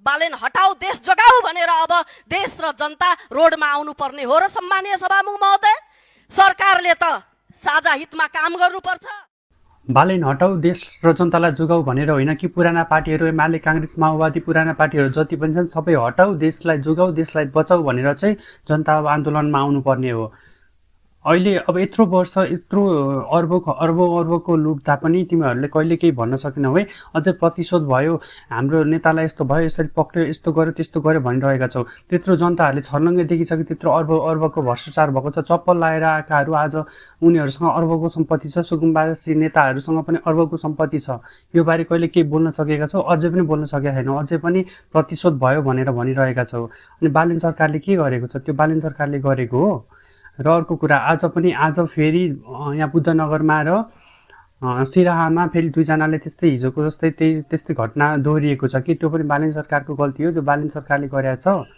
बालेन हटाऊ देश जोगाऊ भनेर अब देश र जनता रोडमा आउनुपर्ने हो र सम्मानीय सभामुख महोदय, सरकारले त साझा हितमा काम गर्नुपर्छ। बालेन हटाऊ देश र जनतालाई जोगाऊ भनेर होइन कि पुराना पार्टीहरू एमाले काङ्ग्रेस माओवादी पुराना पार्टीहरू जति पनि छन् सबै हटाऊ देशलाई जोगाऊ देशलाई बचाऊ भनेर चाहिँ जनता अब आन्दोलनमा आउनुपर्ने हो। अहिले अब यत्रो वर्ष यत्रो अर्बको लुट्दा पनि तिमीहरूले कहिले केही भन्न सकेनौ है। अझै प्रतिशोध भयो, हाम्रो नेतालाई यस्तो भयो, यसरी पक्रियो, यस्तो गर्यो त्यस्तो गर्यो भनिरहेका छौ। त्यत्रो जनताहरूले छर्लङ्गै देखिसके त्यत्रो अर्बको भ्रष्टाचार भएको छ। चप्पल लाएर आएकाहरू आज उनीहरूसँग अर्बको सम्पत्ति छ, सुकुम्बासी नेताहरूसँग पनि अर्बको सम्पत्ति छ। यो बारे कहिले केही बोल्न सकेका छौ? अझै पनि बोल्न सकेका छैनौ, अझै पनि प्रतिशोध भयो भनेर भनिरहेका छौ। अनि बालेन सरकारले के गरेको छ? त्यो बालेन सरकारले गरेको हो। र अर्को कुरा आज फेरि यहाँ बुद्धनगरमा र सिराहामा फेरि दुईजनाले त्यस्तै हिजोको जस्तै त्यस्तै घटना दोहोरिएको छ कि त्यो पनि बालेन सरकारको गल्ती हो? त्यो बालेन सरकारले गरेको छ?